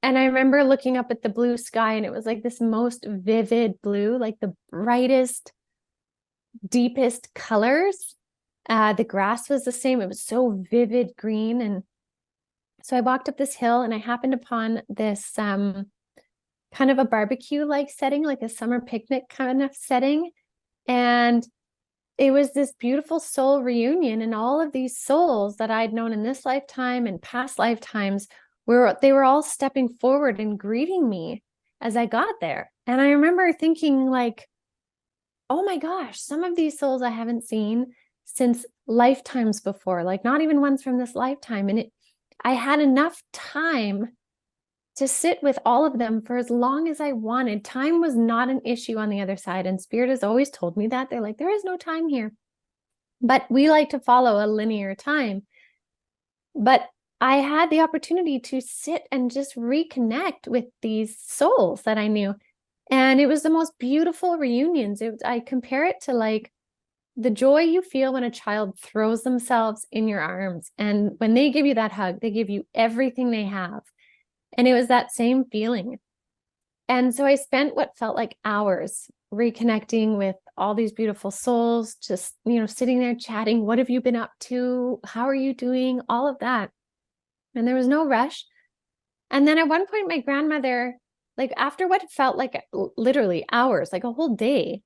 And I remember looking up at the blue sky, and it was like this most vivid blue, like the brightest, deepest colors. The grass was the same. It was so vivid green. And so I walked up this hill and I happened upon this kind of a barbecue like setting, like a summer picnic kind of setting. And it was this beautiful soul reunion, and all of these souls that I'd known in this lifetime and past lifetimes they were all stepping forward and greeting me as I got there. And I remember thinking like, oh my gosh, some of these souls I haven't seen since lifetimes before, like not even ones from this lifetime. And I had enough time to sit with all of them for as long as I wanted. Time was not an issue on the other side. And Spirit has always told me that. They're like, there is no time here. But we like to follow a linear time. But I had the opportunity to sit and just reconnect with these souls that I knew. And it was the most beautiful reunions. I compare it to like the joy you feel when a child throws themselves in your arms. And when they give you that hug, they give you everything they have. And it was that same feeling. And so I spent what felt like hours reconnecting with all these beautiful souls, just, sitting there chatting. What have you been up to? How are you doing? All of that. And there was no rush. And then at one point, my grandmother, like after what felt like literally hours, like a whole day,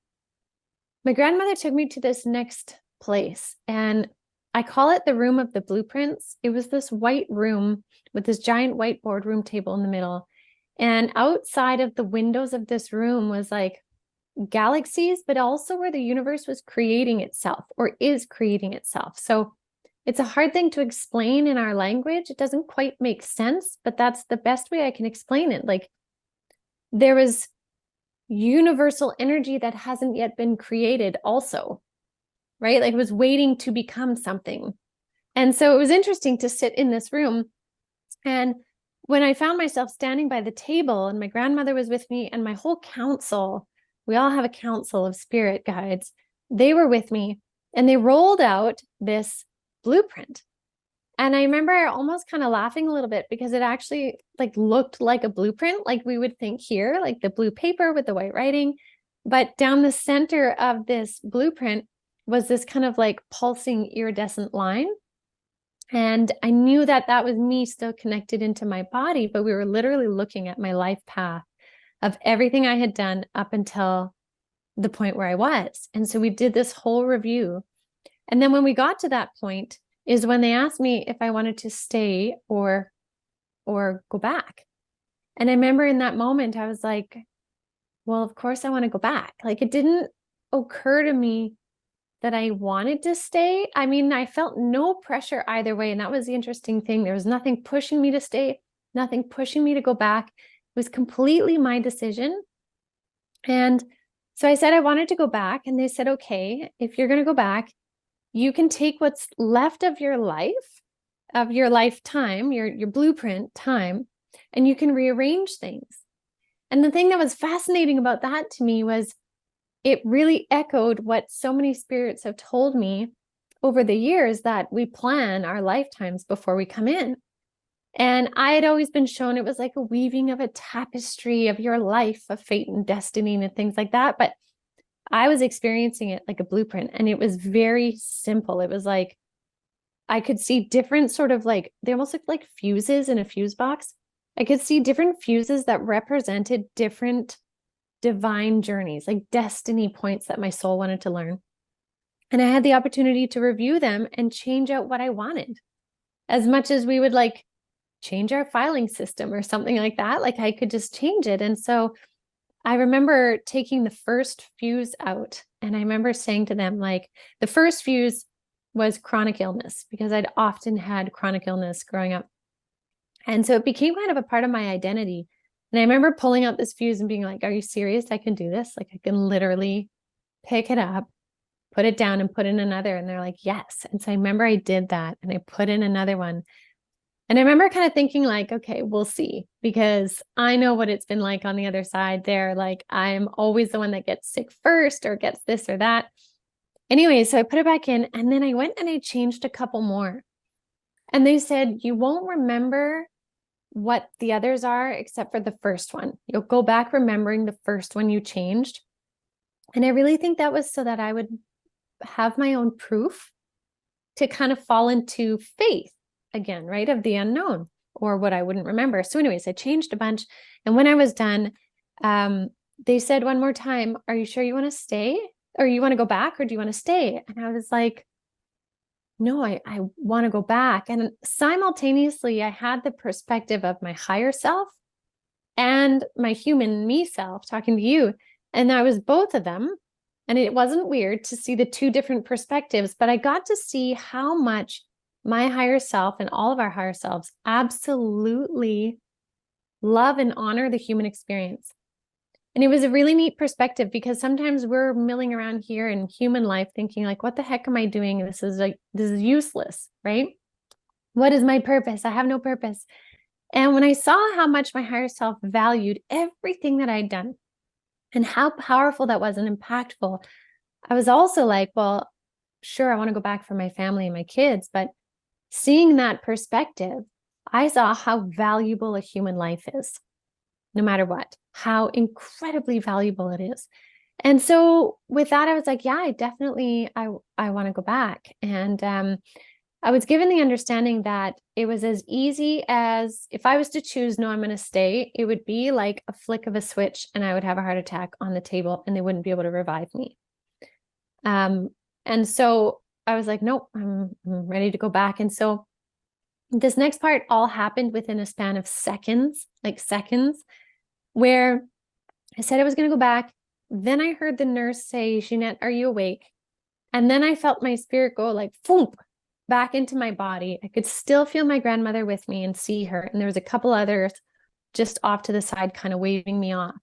my grandmother took me to this next place. And I call it the room of the blueprints. It was this white room with this giant white boardroom table in the middle. And outside of the windows of this room was like galaxies, but also where the universe was creating itself or is creating itself. So it's a hard thing to explain in our language. It doesn't quite make sense, but that's the best way I can explain it. Like there was universal energy that hasn't yet been created also, right? Like it was waiting to become something. And so it was interesting to sit in this room. And when I found myself standing by the table and my grandmother was with me and my whole council, we all have a council of spirit guides, they were with me and they rolled out this blueprint. And I remember almost kind of laughing a little bit because it actually like looked like a blueprint, like we would think here, like the blue paper with the white writing. But down the center of this blueprint was this kind of like pulsing iridescent line. And I knew that that was me still connected into my body, but we were literally looking at my life path of everything I had done up until the point where I was. And so we did this whole review. And then when we got to that point is when they asked me if I wanted to stay or go back. And I remember in that moment, I was like, well, of course I want to go back. Like it didn't occur to me that I wanted to stay. I mean, I felt no pressure either way. And that was the interesting thing. There was nothing pushing me to stay, nothing pushing me to go back. It was completely my decision. And so I said I wanted to go back. And they said, okay, if you're going to go back, you can take what's left of your life, of your lifetime, your blueprint time, and you can rearrange things. And the thing that was fascinating about that to me was it really echoed what so many spirits have told me over the years, that we plan our lifetimes before we come in. And I had always been shown it was like a weaving of a tapestry of your life, of fate and destiny and things like that. But I was experiencing it like a blueprint, and it was very simple. It was like I could see different sort of like, they almost looked like fuses in a fuse box. I could see different fuses that represented different divine journeys, like destiny points that my soul wanted to learn. And I had the opportunity to review them and change out what I wanted, as much as we would like change our filing system or something like that. Like I could just change it. And so I remember taking the first fuse out, and I remember saying to them, like, the first fuse was chronic illness, because I'd often had chronic illness growing up. And so it became kind of a part of my identity. And I remember pulling out this fuse and being like, are you serious? I can do this. Like I can literally pick it up, put it down and put in another. And they're like, yes. And so I remember I did that and I put in another one. And I remember kind of thinking like, okay, we'll see, because I know what it's been like on the other side there. Like I'm always the one that gets sick first or gets this or that. Anyway, so I put it back in, and then I went and I changed a couple more. And they said, you won't remember what the others are, except for the first one. You'll go back remembering the first one you changed. And I really think that was so that I would have my own proof to kind of fall into faith again, right? Of the unknown or what I wouldn't remember. So anyways, I changed a bunch. And when I was done, they said one more time, are you sure you want to stay? Or you want to go back, or do you want to stay? And I was like, no, I want to go back. And simultaneously, I had the perspective of my higher self and my human me self talking to you. And I was both of them. And it wasn't weird to see the two different perspectives, but I got to see how much my higher self and all of our higher selves absolutely love and honor the human experience. And it was a really neat perspective, because sometimes we're milling around here in human life thinking like, what the heck am I doing? This is useless, right? What is my purpose? I have no purpose. And when I saw how much my higher self valued everything that I'd done and how powerful that was and impactful, I was also like, well, sure, I want to go back for my family and my kids. But seeing that perspective, I saw how valuable a human life is, no matter what, how incredibly valuable it is. And so with that, I was like, yeah, I want to go back. And I was given the understanding that it was as easy as, if I was to choose, no, I'm going to stay, it would be like a flick of a switch and I would have a heart attack on the table and they wouldn't be able to revive me. And so I was like, nope, I'm ready to go back. And so this next part all happened within a span of seconds, where I said I was going to go back. Then I heard the nurse say, Jeanette, are you awake? And then I felt my spirit go like, thump, back into my body. I could still feel my grandmother with me and see her. And there was a couple others just off to the side, kind of waving me off.